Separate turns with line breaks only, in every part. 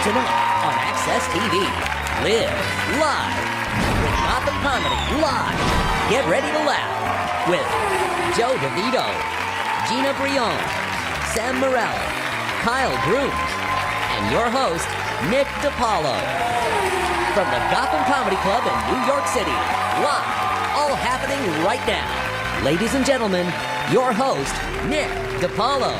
Tonight on Access TV, Live Live with Gotham Comedy Live. Get ready to laugh with Joe DeVito, Gina Brion, Sam Morrell, Kyle Grooms, and your host, Nick DiPaolo. From the Gotham Comedy Club in New York City, live, all happening right now. Ladies and gentlemen, your host, Nick DiPaolo.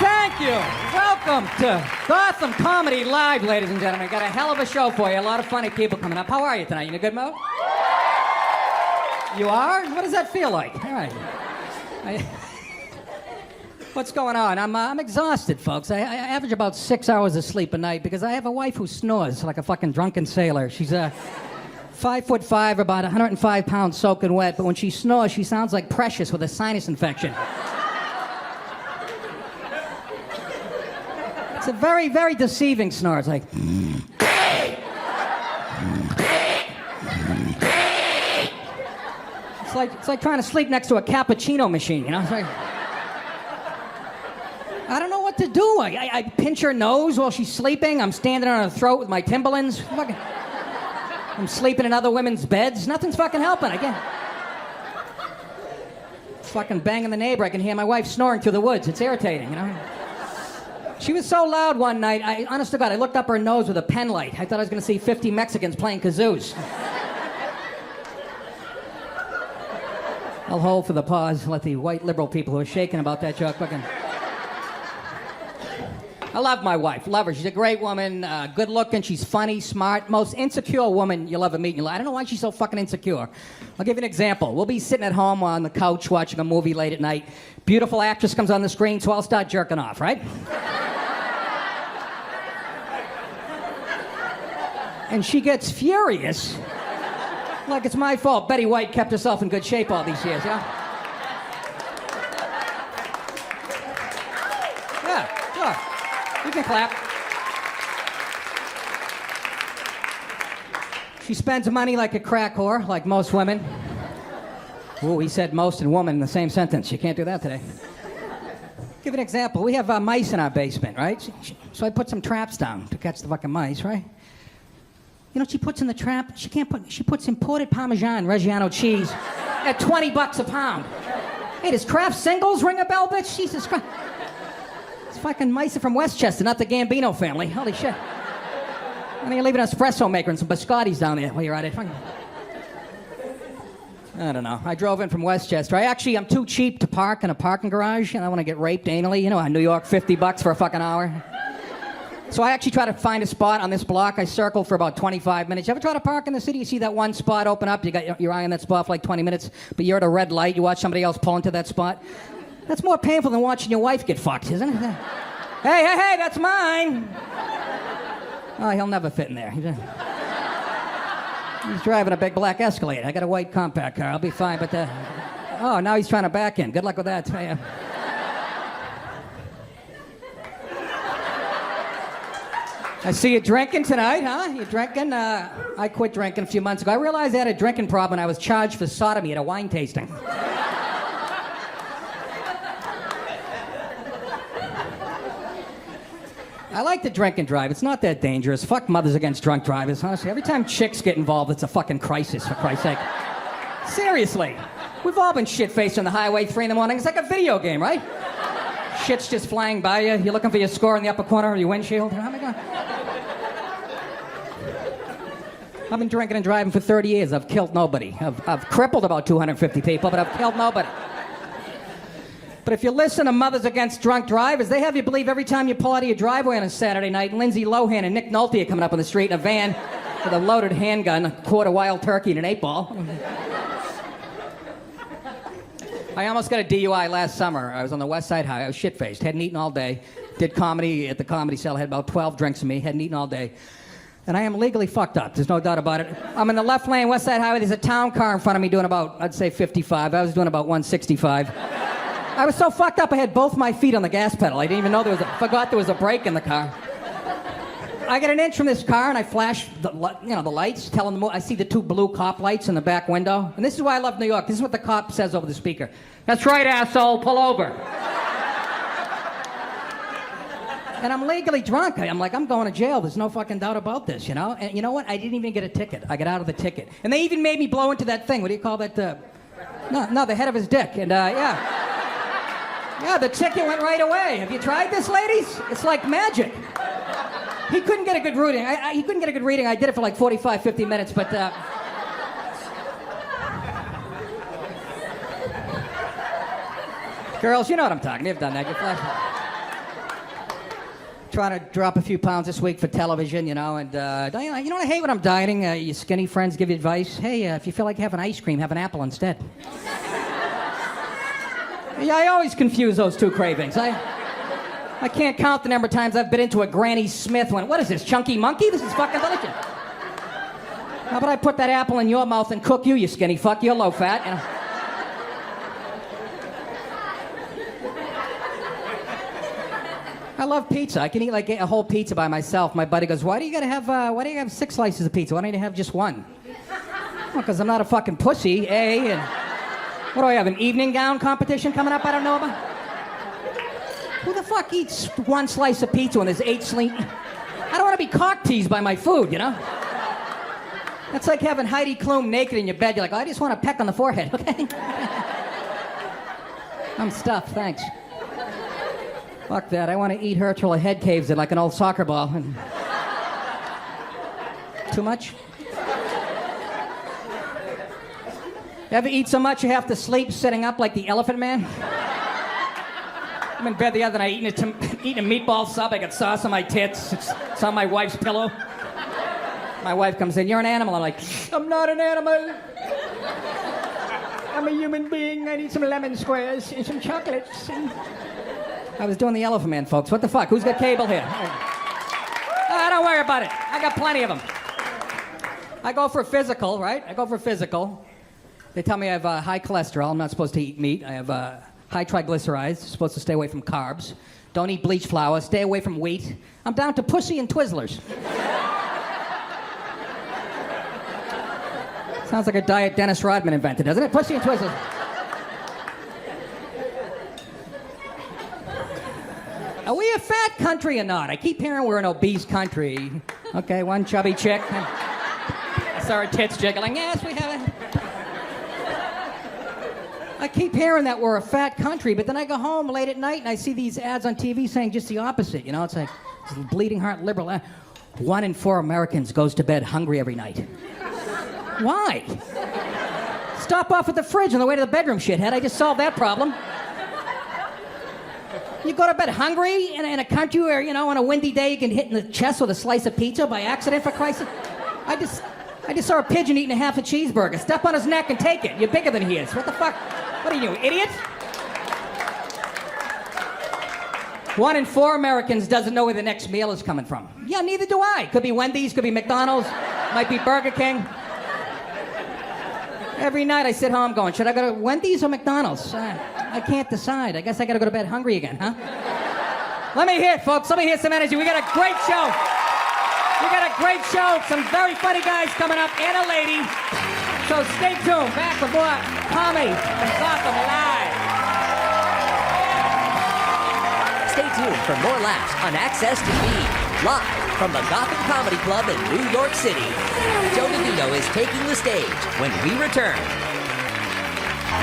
Thank you. Welcome to Gotham Comedy Live, ladies and gentlemen. Got a hell of a show for you. A lot of funny people coming up. How are you tonight? You in a good mood? You are? What does that feel like? All right. What's going on? I'm exhausted, folks. I average about 6 hours of sleep a night because I have a wife who snores like a fucking drunken sailor. She's 5'5", about 105 pounds soaking wet, but when she snores, she sounds like Precious with a sinus infection. It's a very, very deceiving snore. It's like... It's like trying to sleep next to a cappuccino machine, you know? It's like... I don't know what to do. I pinch her nose while she's sleeping. I'm standing on her throat with my Timberlands. I'm sleeping in other women's beds. Nothing's fucking helping. I can't... Fucking banging the neighbor. I can hear my wife snoring through the woods. It's irritating, you know? She was so loud one night, honest to God, I looked up her nose with a pen light. I thought I was going to see 50 Mexicans playing kazoos. I'll hold for the pause, let the white liberal people who are shaking about that joke fucking... I love my wife, love her. She's a great woman, good looking, she's funny, smart, most insecure woman you'll ever meet in your life. I don't know why she's so fucking insecure. I'll give you an example. We'll be sitting at home on the couch watching a movie late at night. Beautiful actress comes on the screen, so I'll start jerking off, right? And she gets furious, like it's my fault. Betty White kept herself in good shape all these years, yeah? Yeah, sure. You can clap. She spends money like a crack whore, like most women. Ooh, he said most and woman in the same sentence. You can't do that today. Give an example. We have mice in our basement, right? So I put some traps down to catch the fucking mice, right? You know what she puts in the trap? She puts imported Parmesan Reggiano cheese at $20 a pound. Hey, does Kraft Singles ring a bell, bitch? Jesus Christ. It's fucking mice are from Westchester, not the Gambino family. Holy shit. And you're leaving an espresso maker and some biscottis down there while you're at it. I don't know. I drove in from Westchester. I'm too cheap to park in a parking garage, and I want to get raped anally. You know, in New York, $50 for a fucking hour. So I actually try to find a spot on this block. I circled for about 25 minutes. You ever try to park in the city? You see that one spot open up, you got your eye on that spot for like 20 minutes, but you're at a red light, you watch somebody else pull into that spot? That's more painful than watching your wife get fucked, isn't it? Hey, that's mine! Oh, he'll never fit in there. He's driving a big black Escalade. I got a white compact car. I'll be fine, but oh, now he's trying to back in. Good luck with that. I see you drinking tonight, huh? You drinking? I quit drinking a few months ago. I realized I had a drinking problem when I was charged for sodomy at a wine tasting. I like to drink and drive. It's not that dangerous. Fuck Mothers Against Drunk Drivers, honestly. Every time chicks get involved, it's a fucking crisis, for Christ's sake. Seriously. We've all been shit-faced on the highway 3 in the morning. It's like a video game, right? Shit's just flying by you. You're looking for your score in the upper corner of your windshield. Oh my God. I've been drinking and driving for 30 years. I've killed nobody. I've crippled about 250 people, but I've killed nobody. But if you listen to Mothers Against Drunk Drivers, they have you believe every time you pull out of your driveway on a Saturday night, Lindsay Lohan and Nick Nolte are coming up on the street in a van with a loaded handgun, a quarter wild turkey, and an 8-ball. I almost got a DUI last summer. I was on the West Side Highway. I was shit-faced. Hadn't eaten all day. Did comedy at the Comedy Cell. Had about 12 drinks in me. Hadn't eaten all day. And I am legally fucked up. There's no doubt about it. I'm in the left lane, West Side Highway. There's a town car in front of me doing about, I'd say 55. I was doing about 165. I was so fucked up I had both my feet on the gas pedal. I didn't even know forgot there was a brake in the car. I get an inch from this car and I flash the lights, telling them, I see the 2 blue cop lights in the back window. And this is why I love New York. This is what the cop says over the speaker. That's right, asshole, pull over. And I'm legally drunk. I'm like, I'm going to jail. There's no fucking doubt about this, you know? And you know what? I didn't even get a ticket. I got out of the ticket. And they even made me blow into that thing. What do you call that? No, the head of his dick. And, yeah. Yeah, the ticket went right away. Have you tried this, ladies? It's like magic. He couldn't get a good reading. He couldn't get a good reading. I did it for like 45, 50 minutes, but... Girls, you know what I'm talking. You've done that. Trying to drop a few pounds this week for television, you know, and you know what I hate when I'm dieting? Your skinny friends give you advice. Hey, if you feel like having ice cream, have an apple instead. Yeah, I always confuse those two cravings. I can't count the number of times I've been into a Granny Smith one. What is this, Chunky Monkey? This is fucking delicious. How about I put that apple in your mouth and cook you, you skinny fuck? You're low fat, you know. I love pizza. I can eat like a whole pizza by myself. My buddy goes, why do you have 6 slices of pizza? Why don't you have just one? Well, because I'm not a fucking pussy, A, and what do I have, an evening gown competition coming up I don't know about? Who the fuck eats 1 slice of pizza when there's 8 sleep? I don't want to be cock teased by my food, you know? That's like having Heidi Klum naked in your bed. You're like, oh, I just want a peck on the forehead, okay? I'm stuffed, thanks. Fuck that. I want to eat her till her head caves in like an old soccer ball. And... Too much? You ever eat so much you have to sleep sitting up like the Elephant Man? I'm in bed the other night eating a meatball sub. I got sauce on my tits. It's on my wife's pillow. My wife comes in, you're an animal. I'm like, I'm not an animal. I'm a human being. I need some lemon squares and some chocolates. I was doing the Elephant Man, folks. What the fuck? Who's got cable here? Don't worry about it. I got plenty of them. I go for a physical, right? They tell me I have high cholesterol. I'm not supposed to eat meat. I have high triglycerides. Supposed to stay away from carbs. Don't eat bleached flour. Stay away from wheat. I'm down to pussy and Twizzlers. Sounds like a diet Dennis Rodman invented, doesn't it? Pussy and Twizzlers. Are we a fat country or not? I keep hearing we're an obese country. Okay, one chubby chick. I saw her tits jiggling. Yes, we have it. I keep hearing that we're a fat country, but then I go home late at night and I see these ads on TV saying just the opposite. You know, it's like it's bleeding heart liberal. 1 in 4 Americans goes to bed hungry every night. Why? Stop off at the fridge on the way to the bedroom, shithead. I just solved that problem. You go to bed hungry in a country where, you know, on a windy day you can hit in the chest with a slice of pizza by accident, for Christ's sake. I just saw a pigeon eating a half a cheeseburger. Step on his neck and take it. You're bigger than he is. What the fuck? What are you, idiot? 1 in 4 Americans doesn't know where the next meal is coming from. Yeah, neither do I. Could be Wendy's, could be McDonald's, might be Burger King. Every night I sit home going, should I go to Wendy's or McDonald's? I can't decide. I guess I gotta go to bed hungry again, huh? Let me hear it, folks. Let me hear some energy. We got a great show. Some very funny guys coming up and a lady. So stay tuned. Back with more comedy from Gotham Live.
Stay tuned for more laughs on Access TV, live from the Gotham Comedy Club in New York City. Joe DeVito is taking the stage when we return.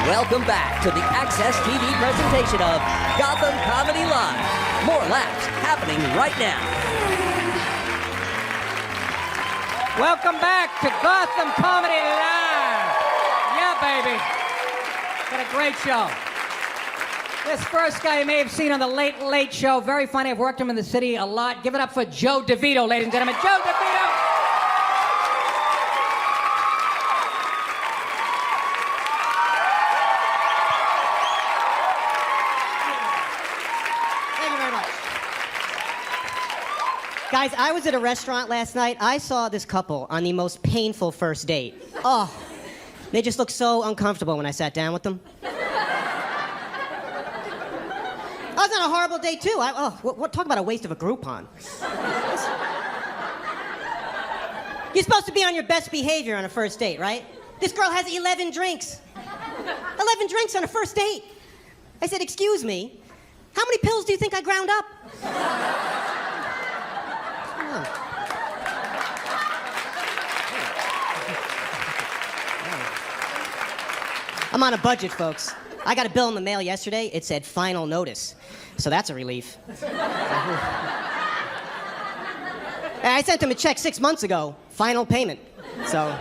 Welcome back to the Access TV presentation of Gotham Comedy Live. More laughs happening right now.
Welcome back to Gotham Comedy Live. Yeah, baby. Got a great show. This first guy you may have seen on the Late Late Show. Very funny. I've worked him in the city a lot. Give it up for Joe DeVito, ladies and gentlemen. Joe DeVito!
Thank you very much. Guys, I was at a restaurant last night. I saw this couple on the most painful first date. Oh, they just looked so uncomfortable when I sat down with them. I was on a horrible date, too. Talk about a waste of a Groupon. You're supposed to be on your best behavior on a first date, right? This girl has 11 drinks. 11 drinks on a first date. I said, excuse me, How many pills do you think I ground up? Come on. I'm on a budget, folks. I got a bill in the mail yesterday. It said final notice. So that's a relief. I sent him a check 6 months ago. Final payment. So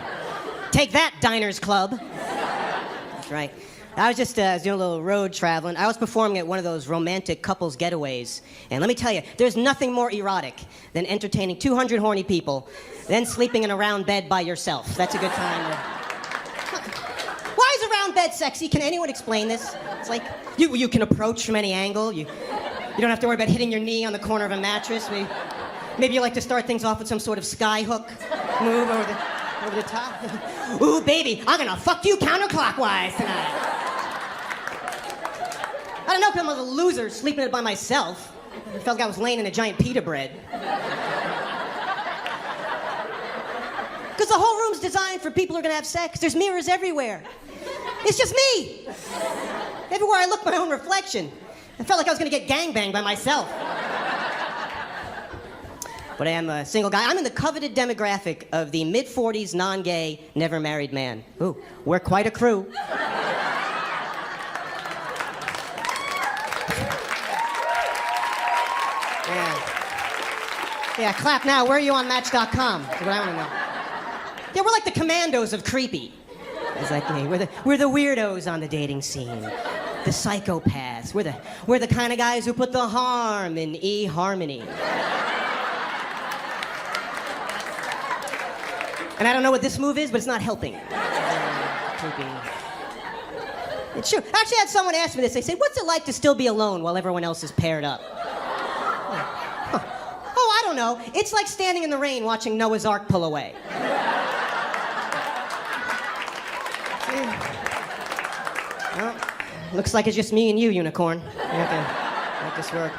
take that, Diners Club. That's right. I was just doing a little road traveling. I was performing at one of those romantic couples getaways. And let me tell you, there's nothing more erotic than entertaining 200 horny people, then sleeping in a round bed by yourself. That's a good time. Why is a round bed sexy? Can anyone explain this? It's like you can approach from any angle. You don't have to worry about hitting your knee on the corner of a mattress. Maybe you like to start things off with some sort of sky hook move over the top. Ooh, baby, I'm gonna fuck you counterclockwise tonight. I don't know if I'm a loser sleeping in it by myself. I felt like I was laying in a giant pita bread. Because the whole room's designed for people who are gonna have sex. There's mirrors everywhere. It's just me. Everywhere I look, my own reflection. I felt like I was gonna get gangbanged by myself. But I am a single guy. I'm in the coveted demographic of the mid-40s, non-gay, never-married man. Ooh, we're quite a crew. Yeah, clap now. Where are you on Match.com? That's what I want to know. Yeah, we're like the commandos of creepy. It's like, hey, we're the weirdos on the dating scene. The psychopaths. We're the kind of guys who put the harm in eHarmony. And I don't know what this move is, but it's not helping. Creepy. It's true. Actually, I had someone ask me this. They said, what's it like to still be alone while everyone else is paired up? Oh, I don't know. It's like standing in the rain watching Noah's Ark pull away. Well, looks like it's just me and you, Unicorn. We have to make this work.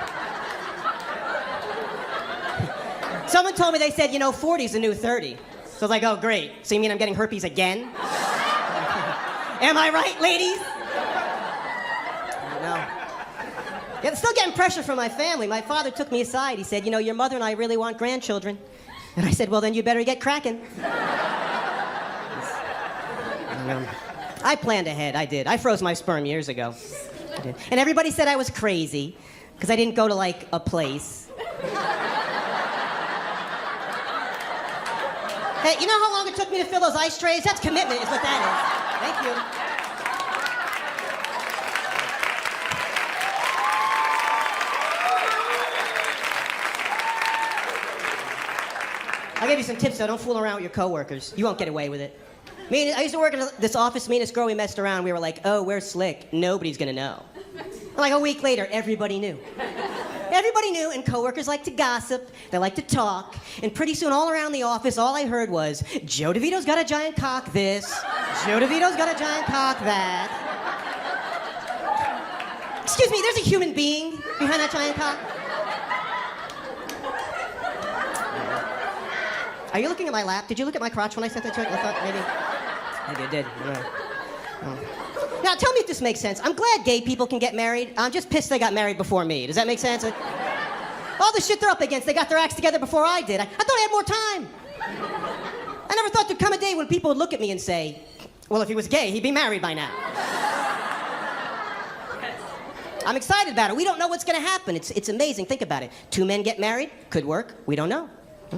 Someone told me, they said, 40's the new 30. So I was like, oh, great. So you mean I'm getting herpes again? Am I right, ladies? No. Yeah, still getting pressure from my family. My father took me aside. He said, your mother and I really want grandchildren. And I said, well, then you better get cracking. I planned ahead. I did. I froze my sperm years ago. I did. And everybody said I was crazy because I didn't go to, a place. Hey, you know how long it took me to fill those ice trays? That's commitment, is what that is. Thank you. I'll give you some tips, though. Don't fool around with your coworkers. You won't get away with it. I used to work at this office. Me and this girl, we messed around. We were like, oh, we're slick. Nobody's gonna know. And a week later, everybody knew. Everybody knew, and coworkers like to gossip, they like to talk, and pretty soon all around the office, all I heard was, Joe DeVito's got a giant cock this, Joe DeVito's got a giant cock that. Excuse me, there's a human being behind that giant cock. Are you looking at my lap? Did you look at my crotch when I sent that check? I thought maybe I did. Now, tell me if this makes sense. I'm glad gay people can get married. I'm just pissed they got married before me. Does that make sense? All the shit they're up against, they got their acts together before I did. I thought I had more time. I never thought there'd come a day when people would look at me and say, well, if he was gay, he'd be married by now. I'm excited about it. We don't know what's going to happen. It's amazing. Think about it. 2 men get married. Could work. We don't know.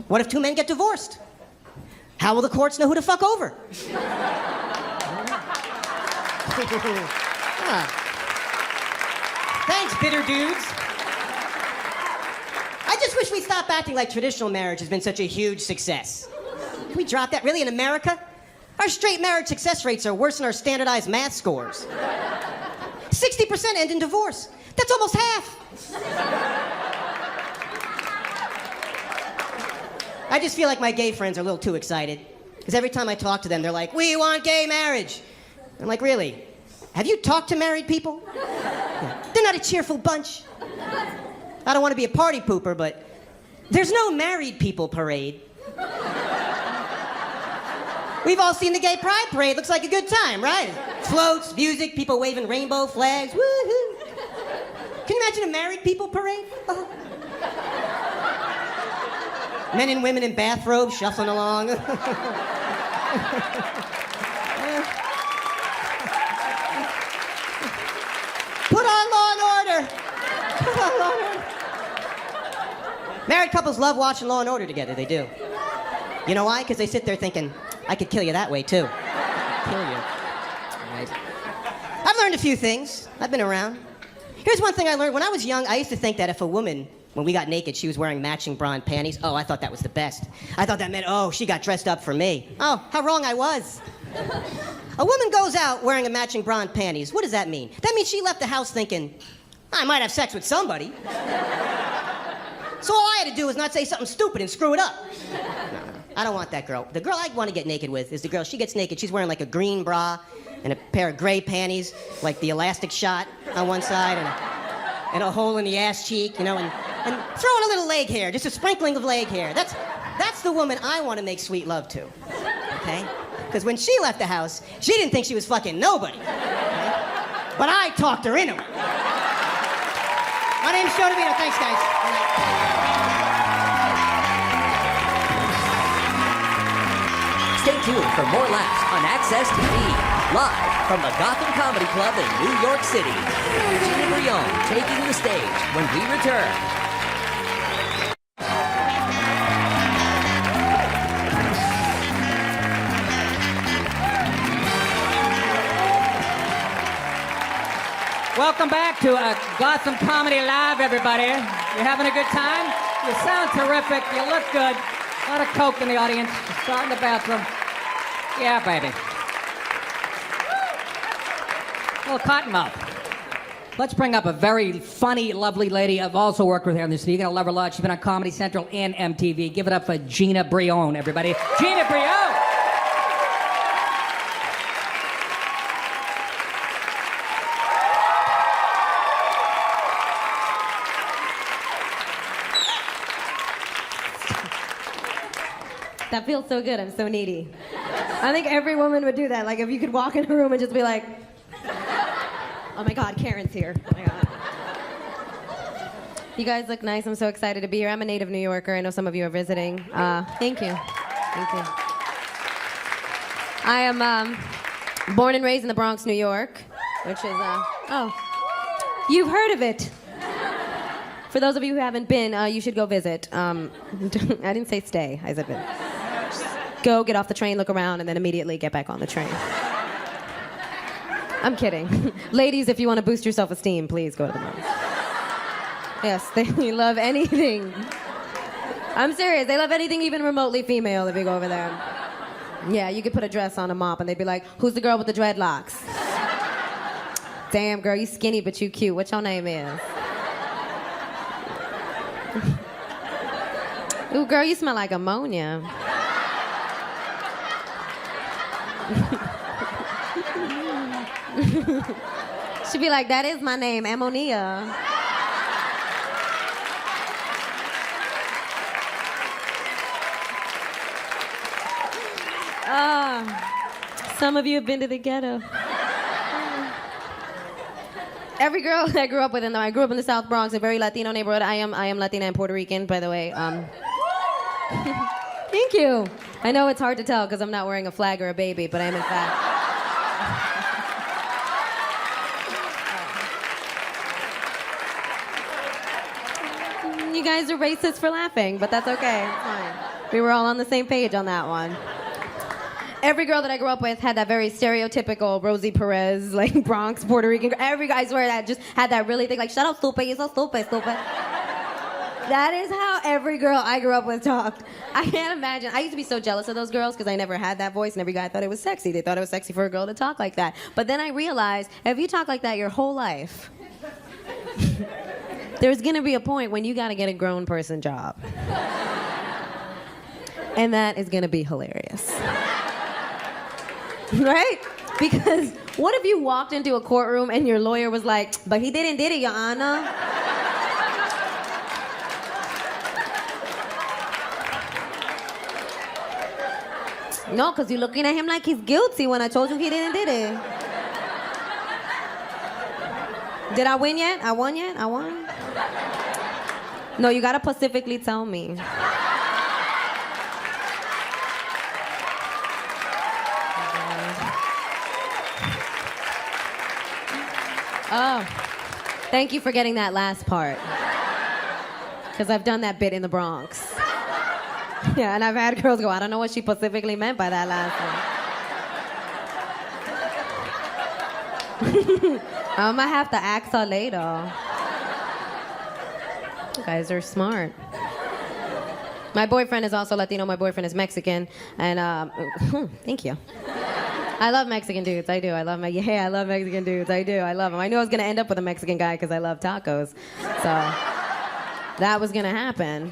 What if 2 men get divorced? How will the courts know who to fuck over? Thanks, bitter dudes. I just wish we'd stop acting like traditional marriage has been such a huge success. Can we drop that? Really, in America? Our straight marriage success rates are worse than our standardized math scores. 60% end in divorce. That's almost half. I just feel like my gay friends are a little too excited. Because every time I talk to them, they're like, we want gay marriage. I'm like, really? Have you talked to married people? They're not a cheerful bunch. I don't want to be a party pooper, but there's no married people parade. We've all seen the gay pride parade. Looks like a good time, right? Floats, music, people waving rainbow flags. Woo-hoo. Can you imagine a married people parade? Oh. Men and women in bathrobes shuffling along. Put on Law and Order. Put on Law and Order. Married couples love watching Law and Order together. They do. You know why? Because they sit there thinking, I could kill you that way too. Kill you. Right. I've learned a few things. I've been around. Here's one thing I learned. When I was young, I used to think that if a woman, when we got naked, she was wearing matching bra and panties. Oh, I thought that was the best. I thought that meant, oh, she got dressed up for me. Oh, how wrong I was. A woman goes out wearing a matching bra and panties. What does that mean? That means she left the house thinking, I might have sex with somebody. So all I had to do was not say something stupid and screw it up. No, I don't want that girl. The girl I want to get naked with is the girl, she gets naked, she's wearing like a green bra and a pair of gray panties, like the elastic shot on one side and a hole in the ass cheek, you know, and throwing a little leg hair, just a sprinkling of leg hair. That's the woman I want to make sweet love to, okay? Because when she left the house, she didn't think she was fucking nobody, okay? But I talked her into it. My name's Joe DeVito. Thanks, guys.
Stay tuned for more laughs on Access TV, live from the Gotham Comedy Club in New York City. Gina Brillon taking the stage when we return.
Welcome back to Gotham Comedy Live, everybody. You having a good time? You sound terrific. You look good. A lot of coke in the audience. Start in the bathroom. Yeah, baby. A little cotton mouth. Let's bring up a very funny, lovely lady I've also worked with here in the city. You're going to love her a lot. She's been on Comedy Central and MTV. Give it up for Gina Brillon, everybody. Gina Brillon!
That feels so good. I'm so needy. I think every woman would do that. Like, if you could walk in a room and just be like, oh my God, Karen's here. Oh my God. You guys look nice. I'm so excited to be here. I'm a native New Yorker. I know some of you are visiting. Thank you. Thank you. I am born and raised in the Bronx, New York, which is, oh, you've heard of it. For those of you who haven't been, you should go visit. I didn't say stay. I said visit. Go, get off the train, look around, and then immediately get back on the train. I'm kidding. Ladies, if you want to boost your self-esteem, please go to the Bronx. Yes, they love anything. I'm serious. They love anything even remotely female if you go over there. Yeah, you could put a dress on a mop, and they'd be like, who's the girl with the dreadlocks? Damn, girl, you skinny, but you cute. What your name is? Ooh, girl, you smell like ammonia. She'd be like, that is my name, ammonia. Some of you have been to the ghetto. Every girl that I grew up with, I grew up in the South Bronx, a very Latino neighborhood. I am Latina and Puerto Rican, by the way. Thank you. I know it's hard to tell because I'm not wearing a flag or a baby, but I am in fact. You guys are racist for laughing, but that's okay. It's fine. We were all on the same page on that one. Every girl that I grew up with had that very stereotypical Rosie Perez, like Bronx, Puerto Rican. Every guy, I swear, that just had that really thing, like, shut up, stupid, you're so stupid, stupid. That is how every girl I grew up with talked. I can't imagine. I used to be so jealous of those girls because I never had that voice, and every guy thought it was sexy. They thought it was sexy for a girl to talk like that. But then I realized, if you talk like that your whole life, there's gonna be a point when you gotta get a grown person job. And that is gonna be hilarious. Right? Because what if you walked into a courtroom and your lawyer was like, but he did it, Your Honor. No, because you're looking at him like he's guilty when I told you he didn't did it. Did I win yet? I won yet? I won? No, you gotta specifically tell me. Oh, thank you for getting that last part. Because I've done that bit in the Bronx. Yeah, and I've had girls go, I don't know what she specifically meant by that last one. I'm gonna have to ask her later. You guys are smart. My boyfriend is also Latino. My boyfriend is Mexican. And, thank you. I love Mexican dudes. I do. I love Mexican dudes. I do. I love them. I knew I was going to end up with a Mexican guy because I love tacos. So that was going to happen.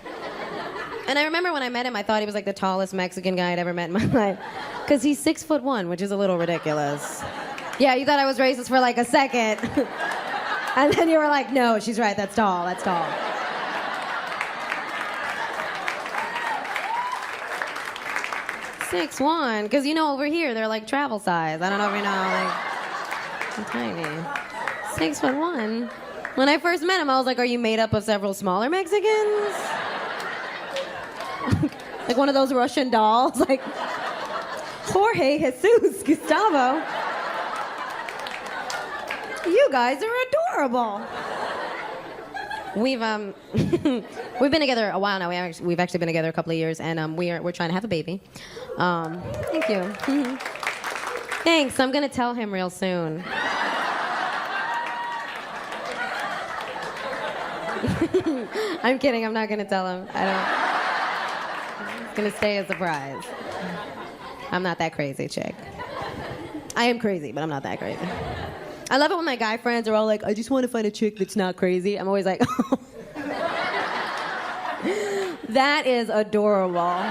And I remember when I met him, I thought he was like the tallest Mexican guy I'd ever met in my life. Because he's 6'1", which is a little ridiculous. Yeah, you thought I was racist for like a second. And then you were like, no, she's right. That's tall. That's tall. Six one, because you know over here they're like travel size. I don't know if you know, like I'm tiny. 6'1". When I first met him, I was like, "Are you made up of several smaller Mexicans?" Like one of those Russian dolls, like Jorge Jesus Gustavo. You guys are adorable. We've we've been together a while now. We've actually been together a couple of years, and we're trying to have a baby. Thank you. Thanks. I'm gonna tell him real soon. I'm kidding. I'm not gonna tell him. It's gonna stay a surprise. I'm not that crazy, chick. I am crazy, but I'm not that crazy. I love it when my guy friends are all like, I just want to find a chick that's not crazy. I'm always like, oh. That is adorable.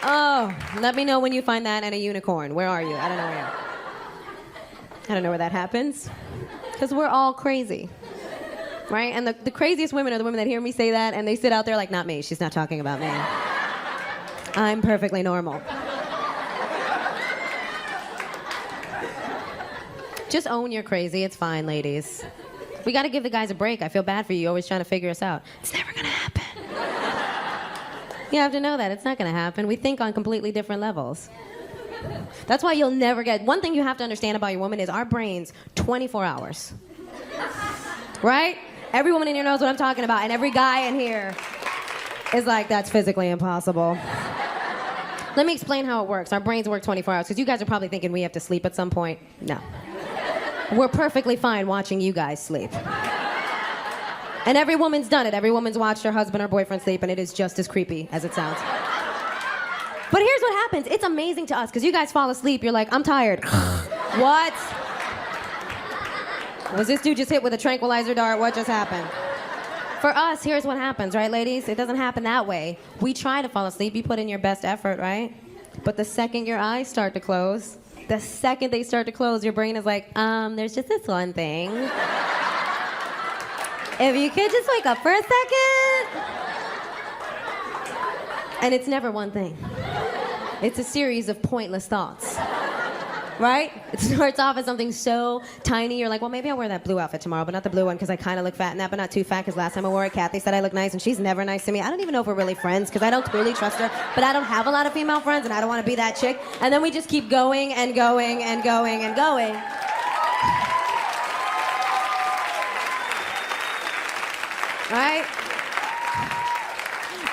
Oh, let me know when you find that and a unicorn. Where are you? I don't know where you are. I don't know where that happens. Because we're all crazy. Right? And the craziest women are the women that hear me say that and they sit out there like, not me. She's not talking about me. I'm perfectly normal. Just own you're crazy. It's fine, ladies. We got to give the guys a break. I feel bad for you. You're always trying to figure us out. It's never going to happen. You have to know that. It's not going to happen. We think on completely different levels. That's why you'll never get... One thing you have to understand about your woman is our brains, 24 hours. Right? Every woman in here knows what I'm talking about, and every guy in here is like, that's physically impossible. Let me explain how it works. Our brains work 24 hours, because you guys are probably thinking we have to sleep at some point. No. We're perfectly fine watching you guys sleep. And every woman's done it. Every woman's watched her husband or boyfriend sleep, and it is just as creepy as it sounds. But here's what happens. It's amazing to us, because you guys fall asleep, you're like, I'm tired. What? Was this dude just hit with a tranquilizer dart? What just happened? For us, here's what happens, right, ladies? It doesn't happen that way. We try to fall asleep. You put in your best effort, right? But the second your eyes start to close, the second they start to close, your brain is like, there's just this one thing. If you could just wake up for a second. And it's never one thing. It's a series of pointless thoughts. Right? It starts off as something so tiny. You're like, well, maybe I'll wear that blue outfit tomorrow, but not the blue one because I kind of look fat in that, but not too fat because last time I wore it, Kathy said I look nice, and she's never nice to me. I don't even know if we're really friends because I don't truly trust her, but I don't have a lot of female friends, and I don't want to be that chick. And then we just keep going and going and going and going. Right?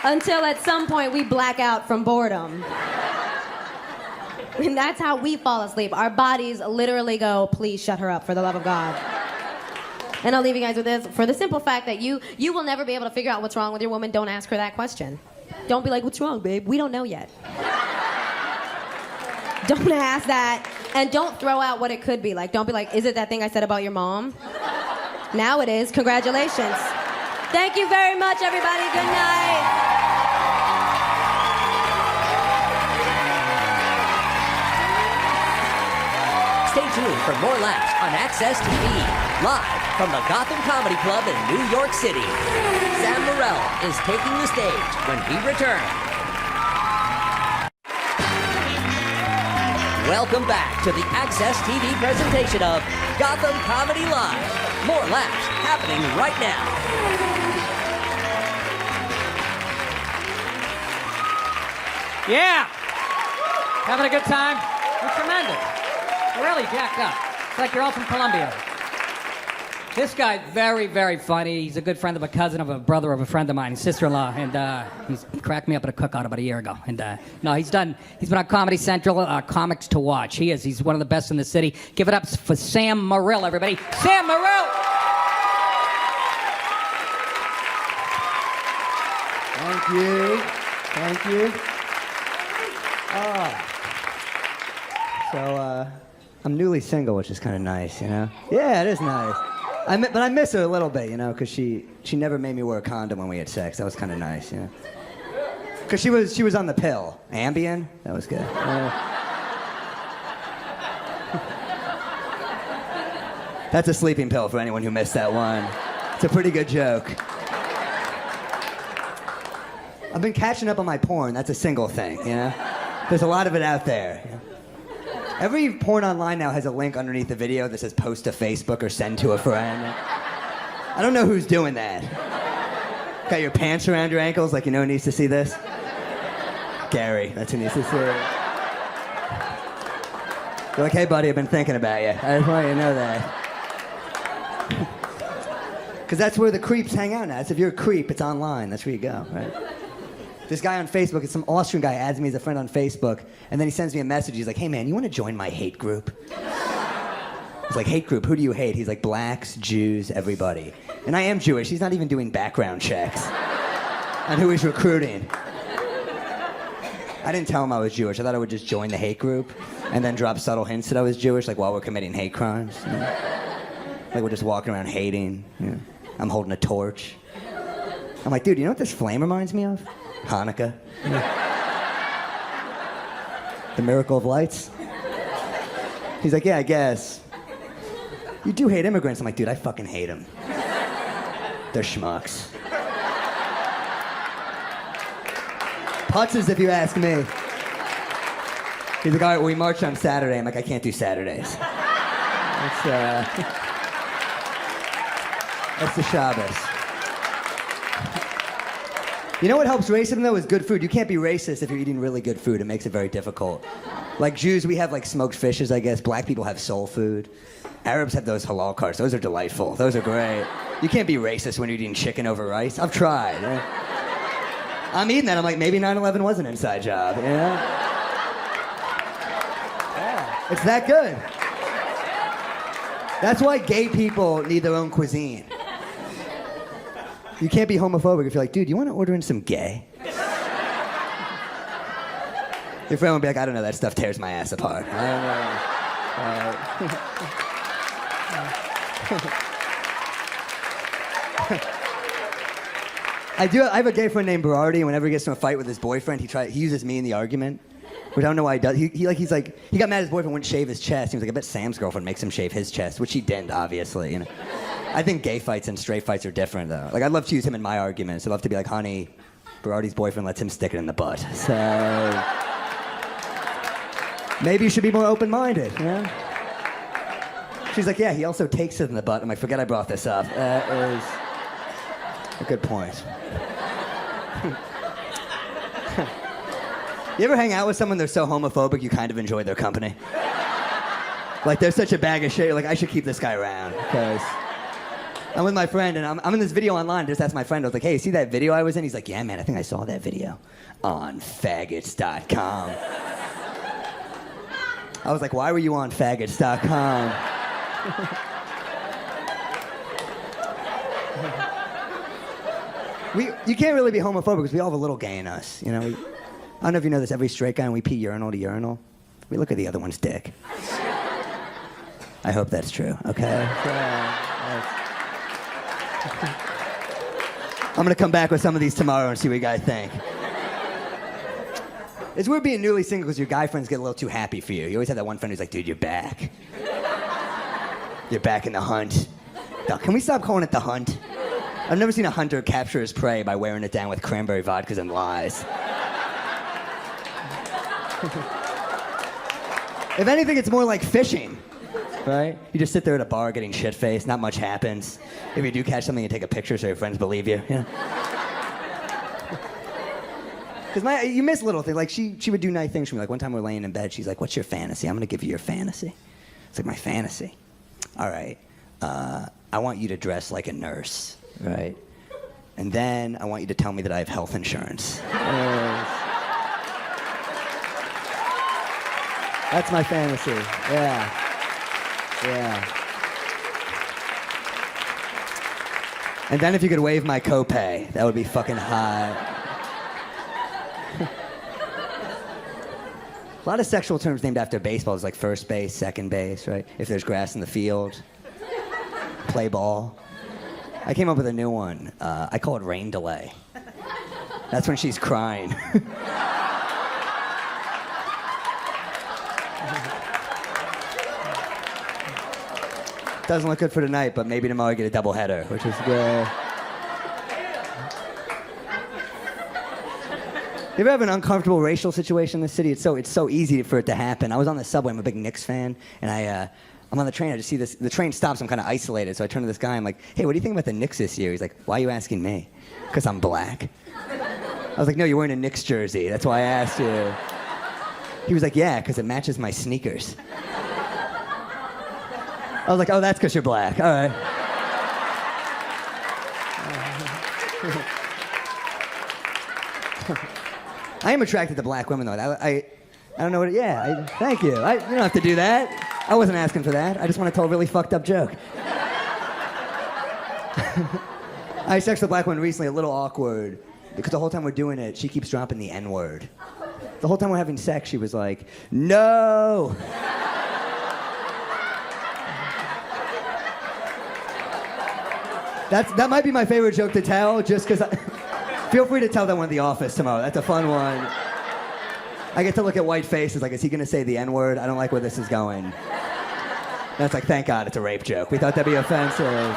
Until at some point we black out from boredom. And that's how we fall asleep. Our bodies literally go, please shut her up, for the love of God. And I'll leave you guys with this. For the simple fact that you will never be able to figure out what's wrong with your woman, don't ask her that question. Don't be like, what's wrong, babe? We don't know yet. Don't ask that. And don't throw out what it could be. Like, don't be like, is it that thing I said about your mom? Now it is. Congratulations. Thank you very much, everybody. Good night.
Stay tuned for more laughs on Access TV, live from the Gotham Comedy Club in New York City. Sam Morril is taking the stage when we return. Welcome back to the Access TV presentation of Gotham Comedy Live. More laughs happening right now.
Yeah! Having a good time? You're tremendous. You're really jacked up. It's like you're all from Colombia. This guy, very, very funny. He's a good friend of a cousin of a brother of a friend of mine, his sister-in-law, and he's cracked me up at a cookout about a year ago. And no, he's been on Comedy Central, Comics to Watch. He's one of the best in the city. Give it up for Sam Morril, everybody. Sam Morril!
Thank you. Thank you. So, I'm newly single, which is kind of nice, you know? Yeah, it is nice. But I miss her a little bit, you know, because she never made me wear a condom when we had sex. That was kind of nice, you know? Because she was on the pill. Ambien? That was good. That's a sleeping pill for anyone who missed that one. It's a pretty good joke. I've been catching up on my porn. That's a single thing, you know? There's a lot of it out there. You know? Every porn online now has a link underneath the video that says post to Facebook or send to a friend. I don't know who's doing that. Got your pants around your ankles like you know who needs to see this? Gary, that's who needs to see it. You're like, hey buddy, I've been thinking about you. I just want you to know that. Because that's where the creeps hang out now. It's if you're a creep, it's online. That's where you go, right? This guy on Facebook, it's some Austrian guy, adds me as a friend on Facebook, and then he sends me a message. He's like, hey man, you want to join my hate group? He's like, hate group, who do you hate? He's like, blacks, Jews, everybody. And I am Jewish. He's not even doing background checks on who he's recruiting. I didn't tell him I was Jewish. I thought I would just join the hate group and then drop subtle hints that I was Jewish, like while we're committing hate crimes. You know? Like we're just walking around hating. You know? I'm holding a torch. I'm like, dude, you know what this flame reminds me of? Hanukkah. The miracle of lights. He's like, yeah, I guess. You do hate immigrants. I'm like, dude, I fucking hate them. They're schmucks. Putzes, if you ask me. He's like, all right, well, we march on Saturday. I'm like, I can't do Saturdays. That's the Shabbos. You know what helps racism, though, is good food. You can't be racist if you're eating really good food. It makes it very difficult. Like Jews, we have like smoked fishes, I guess. Black people have soul food. Arabs have those halal carts. Those are delightful. Those are great. You can't be racist when you're eating chicken over rice. I've tried. I'm eating that. I'm like, maybe 9/11 was an inside job, you know? Yeah, it's that good. That's why gay people need their own cuisine. You can't be homophobic if you're like, dude, you want to order in some gay? Your friend will be like, I don't know, that stuff tears my ass apart. I don't know. I have a gay friend named Berardi, and whenever he gets in a fight with his boyfriend, he uses me in the argument. Which I don't know why he does. He got mad at his boyfriend wouldn't shave his chest. He was like, I bet Sam's girlfriend makes him shave his chest, which he didn't, obviously, you know. I think gay fights and straight fights are different, though. Like, I'd love to use him in my arguments. I'd love to be like, honey, Berardi's boyfriend lets him stick it in the butt. So maybe you should be more open-minded, you know? She's like, yeah, he also takes it in the butt. I'm like, forget I brought this up. That is a good point. You ever hang out with someone they're so homophobic you kind of enjoy their company? Like, they're such a bag of shit, you're like, I should keep this guy around, because I'm with my friend, and I'm in this video online. Just asked my friend, I was like, hey, you see that video I was in? He's like, yeah, man, I think I saw that video on faggots.com. I was like, why were you on faggots.com? You can't really be homophobic because we all have a little gay in us, you know? I don't know if you know this, every straight guy, when we pee urinal to urinal, we look at the other one's dick. I hope that's true, okay? I'm gonna come back with some of these tomorrow and see what you guys think. It's weird being newly single because your guy friends get a little too happy for you. You always have that one friend who's like, dude, you're back. You're back in the hunt. Now, can we stop calling it the hunt? I've never seen a hunter capture his prey by wearing it down with cranberry vodkas and lies. If anything, it's more like fishing, right? You just sit there at a bar getting shit-faced, not much happens. If you do catch something, you take a picture so your friends believe you. Because you miss little things. Like, she would do nice things for me. Like, one time we're laying in bed, she's like, what's your fantasy? I'm going to give you your fantasy. It's like, my fantasy? All right. I want you to dress like a nurse, right? And then I want you to tell me that I have health insurance. That's my fantasy. Yeah. And then if you could waive my copay, that would be fucking hot. A lot of sexual terms named after baseball is like first base, second base, right? If there's grass in the field, play ball. I came up with a new one. I call it rain delay. That's when she's crying. Doesn't look good for tonight, but maybe tomorrow I get a double header, which is good. You ever have an uncomfortable racial situation in the city? It's so easy for it to happen. I was on the subway. I'm a big Knicks fan, and I'm on the train. I just see this. The train stops. I'm kind of isolated, so I turn to this guy. I'm like, "Hey, what do you think about the Knicks this year?" He's like, "Why are you asking me?" "Because I'm black." I was like, "No, you're wearing a Knicks jersey. That's why I asked you." He was like, "Yeah, because it matches my sneakers." I was like, "Oh, that's because you're black. All right." I am attracted to black women, though. I don't know what. Thank you. You don't have to do that. I wasn't asking for that. I just want to tell a really fucked up joke. I sexted a black woman recently, a little awkward, because the whole time we're doing it, she keeps dropping the N-word. The whole time we're having sex, she was like, "No." That might be my favorite joke to tell, just because. Feel free to tell that one at the office tomorrow. That's a fun one. I get to look at white faces like, is he going to say the N-word? I don't like where this is going. That's like, thank God it's a rape joke. We thought that'd be offensive.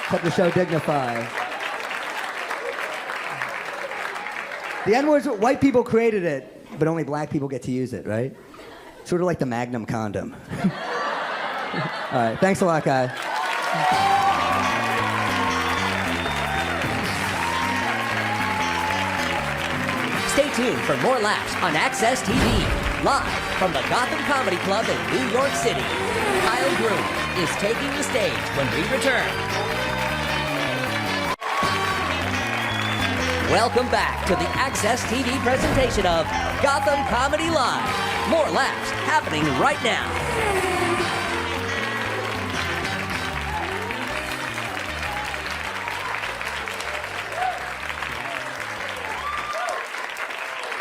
Kept the show dignified. The N-word's white people created it, but only black people get to use it, right? Sort of like the Magnum condom. All right, thanks a lot, guys.
Stay tuned for more laughs on Access TV. Live from the Gotham Comedy Club in New York City, Kyle Groom is taking the stage when we return. Welcome back to the Access TV presentation of Gotham Comedy Live. More laughs happening right now.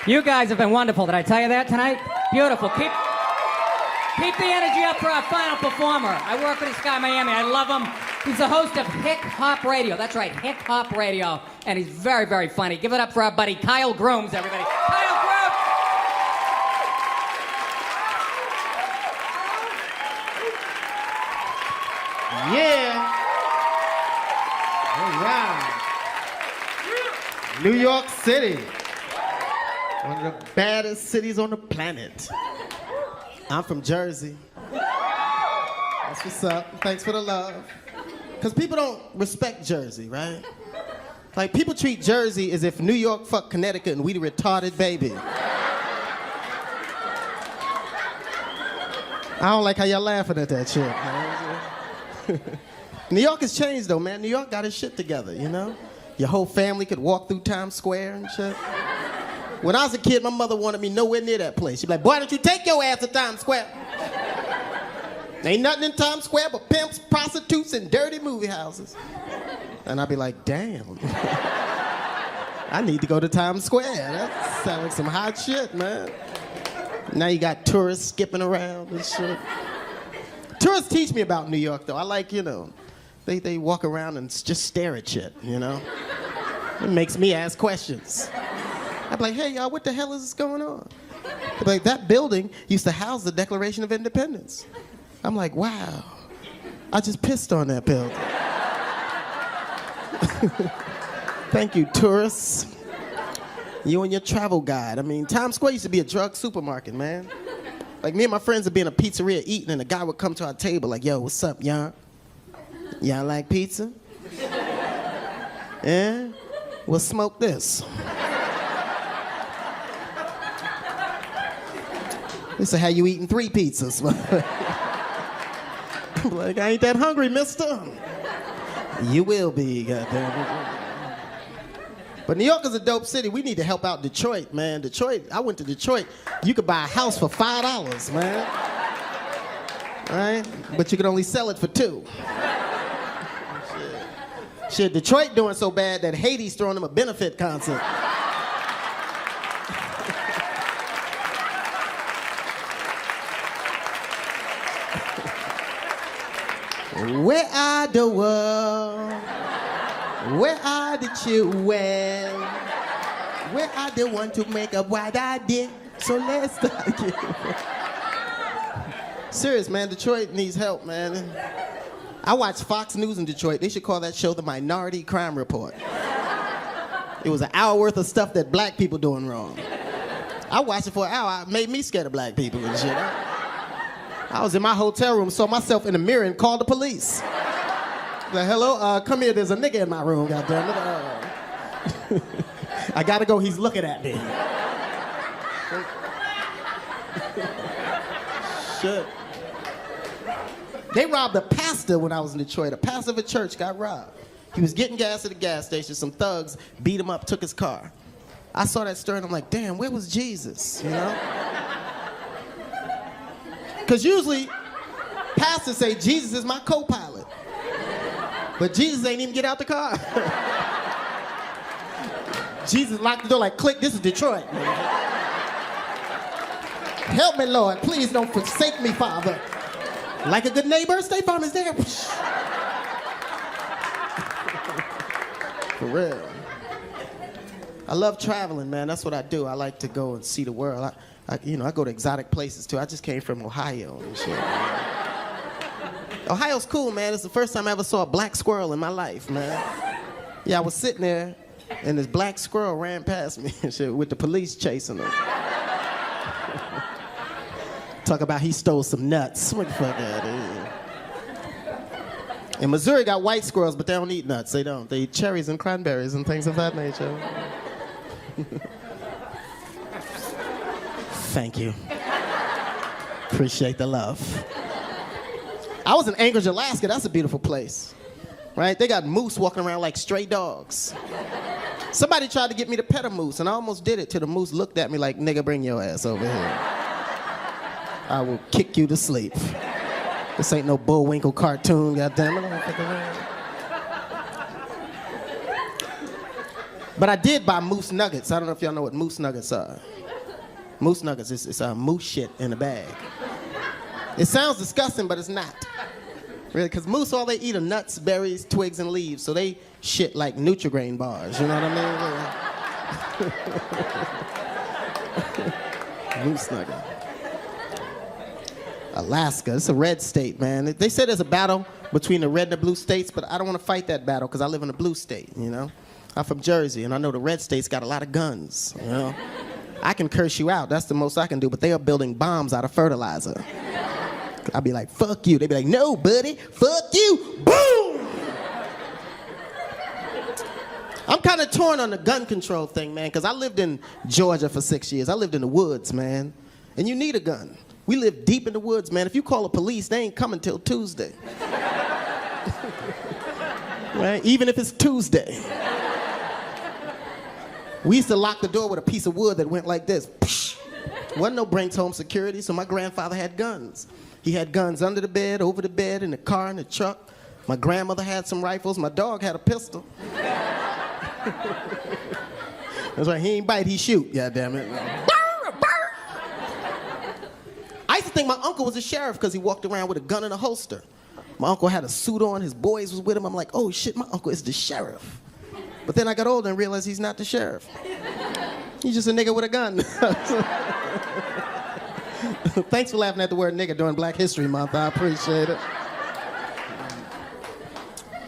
You guys have been wonderful. Did I tell you that tonight? Beautiful. Keep the energy up for our final performer. I work with this guy in Miami. I love him. He's the host of Hick Hop Radio. That's right, Hick Hop Radio. And he's very, very funny. Give it up for our buddy Kyle Grooms, everybody. Kyle Grooms!
Yeah. All right. New York City. One of the baddest cities on the planet. I'm from Jersey. That's what's up. Thanks for the love. Because people don't respect Jersey, right? Like, people treat Jersey as if New York fucked Connecticut and we the retarded baby. I don't like how y'all laughing at that shit, man. New York has changed, though, man. New York got his shit together, you know? Your whole family could walk through Times Square and shit. When I was a kid, my mother wanted me nowhere near that place. She'd be like, "Boy, don't you take your ass to Times Square. Ain't nothing in Times Square but pimps, prostitutes, and dirty movie houses." And I'd be like, damn. I need to go to Times Square. That sounds like some hot shit, man. Now you got tourists skipping around and shit. Tourists teach me about New York, though. I like, you know, they walk around and just stare at shit, you know? It makes me ask questions. I'd be like, "Hey, y'all, what the hell is going on?" They'd be like, "That building used to house the Declaration of Independence." I'm like, wow, I just pissed on that building. Thank you, tourists. You and your travel guide. I mean, Times Square used to be a drug supermarket, man. Like me and my friends would be in a pizzeria eating, and a guy would come to our table like, yo, what's up, y'all? Y'all like pizza? Yeah? Well, smoke this. They say, how you eating 3 pizzas? I'm like, I ain't that hungry, mister. You will be, goddamn. But New York is a dope city. We need to help out Detroit, man. Detroit, I went to Detroit. You could buy a house for $5, man. Right? But you could only sell it for $2. Shit, Detroit doing so bad that Haiti's throwing them a benefit concert. Where are the world? Where are the children? Where are the ones to make up what I did? So let's start again. Serious, man. Detroit needs help, man. I watch Fox News in Detroit. They should call that show the Minority Crime Report. It was an hour worth of stuff that black people doing wrong. I watched it for an hour. It made me scared of black people and shit. I was in my hotel room, saw myself in the mirror, and called the police. Like, hello, come here, there's a nigga in my room, goddammit. I gotta go, he's looking at me. Shit. They robbed a pastor when I was in Detroit. A pastor of a church got robbed. He was getting gas at the gas station. Some thugs beat him up, took his car. I saw that story and I'm like, damn, where was Jesus, you know? Because usually, pastors say, Jesus is my co-pilot. But Jesus ain't even get out the car. Jesus locked the door like, click, this is Detroit. Help me, Lord. Please don't forsake me, Father. Like a good neighbor, State Farm is there. For real. I love traveling, man. That's what I do. I like to go and see the world. I go to exotic places, too. I just came from Ohio and shit. Ohio's cool, man. It's the first time I ever saw a black squirrel in my life, man. Yeah, I was sitting there, and this black squirrel ran past me and shit with the police chasing him. Talk about he stole some nuts. What the fuck out of here? In Missouri got white squirrels, but they don't eat nuts. They don't. They eat cherries and cranberries and things of that nature. Thank you. Appreciate the love. I was in Anchorage, Alaska. That's a beautiful place, right? They got moose walking around like stray dogs. Somebody tried to get me to pet a moose, and I almost did it till the moose looked at me like, nigga, bring your ass over here. I will kick you to sleep. This ain't no Bullwinkle cartoon, goddammit. But I did buy moose nuggets. I don't know if y'all know what moose nuggets are. Moose nuggets, it's moose shit in a bag. It sounds disgusting, but it's not. Really, because moose, all they eat are nuts, berries, twigs, and leaves. So they shit like Nutri-Grain bars, you know what I mean? Moose nugget. Alaska, it's a red state, man. They say there's a battle between the red and the blue states, but I don't want to fight that battle because I live in a blue state, you know? I'm from Jersey, and I know the red state's got a lot of guns, you know? I can curse you out, that's the most I can do, but they are building bombs out of fertilizer. I'd be like, fuck you. They'd be like, no, buddy, fuck you, boom! I'm kind of torn on the gun control thing, man, because I lived in Georgia for 6 years. I lived in the woods, man, and you need a gun. We live deep in the woods, man. If you call the police, they ain't coming till Tuesday. Right? Even if it's Tuesday. We used to lock the door with a piece of wood that went like this. Wasn't no Brinks home security, so my grandfather had guns. He had guns under the bed, over the bed, in the car, in the truck. My grandmother had some rifles. My dog had a pistol. That's right, he ain't bite, he shoot, goddammit. I used to think my uncle was a sheriff because he walked around with a gun in a holster. My uncle had a suit on, his boys was with him. I'm like, oh shit, my uncle is the sheriff. But then I got older and realized he's not the sheriff. He's just a nigga with a gun. Thanks for laughing at the word nigga during Black History Month. I appreciate it.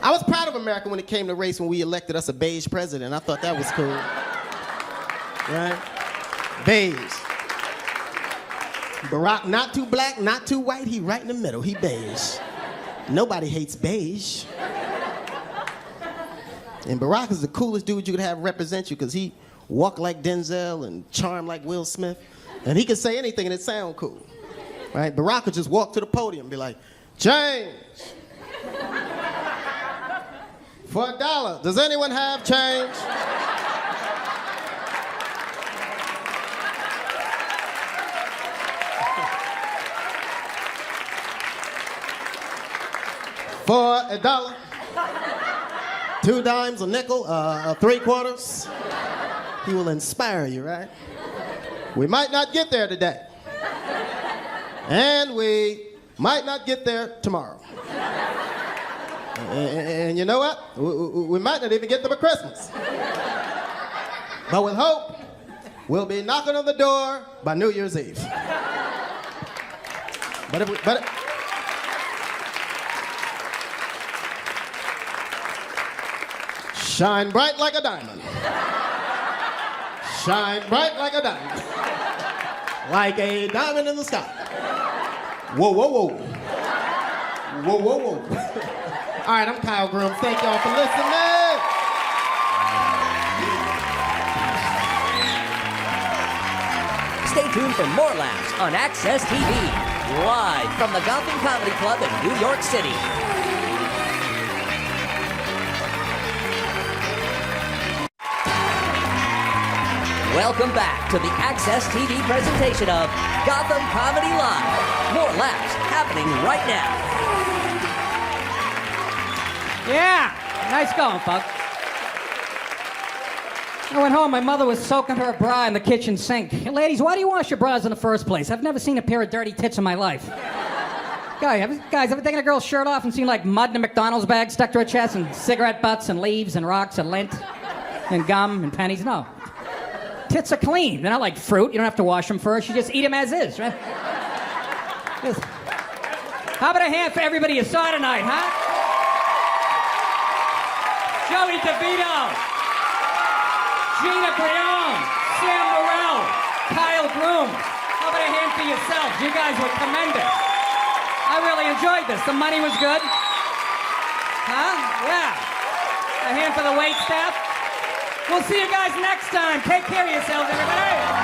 I was proud of America when it came to race when we elected us a beige president. I thought that was cool. Right? Beige. Barack, not too black, not too white. He right in the middle. He beige. Nobody hates beige. And Barack is the coolest dude you could have represent you because he walk like Denzel and charm like Will Smith. And he could say anything and it sound cool. Right? Barack would just walk to the podium and be like, change. For $1. Does anyone have change? For $1. 2 dimes, a nickel, 3 quarters. He will inspire you, right? We might not get there today. And we might not get there tomorrow. And you know what? We might not even get there for Christmas. But with hope, we'll be knocking on the door by New Year's Eve. Shine bright like a diamond. Shine bright like a diamond. Like a diamond in the sky. Whoa, whoa, whoa. Whoa, whoa, whoa. All right, I'm Kyle Groom. Thank y'all for listening.
Stay tuned for more laughs on Access TV, live from the Gotham Comedy Club in New York City. Welcome back to the Access TV presentation of Gotham Comedy Live. More laughs happening right now.
Yeah, nice going, folks. I went home, my mother was soaking her bra in the kitchen sink. Hey, ladies, why do you wash your bras in the first place? I've never seen a pair of dirty tits in my life. Guys, ever taken a girl's shirt off and seen like mud in a McDonald's bag stuck to her chest and cigarette butts and leaves and rocks and lint and gum and pennies? No. Tits are clean. They're not like fruit. You don't have to wash them first. You just eat them as is, right? How about a hand for everybody you saw tonight, huh? Joey DeVito, Gina Brion, Sam Morrell, Kyle Groom. How about a hand for yourselves? You guys were tremendous. I really enjoyed this. The money was good. Huh? Yeah. A hand for the wait staff. We'll see you guys next time. Take care of yourselves, everybody.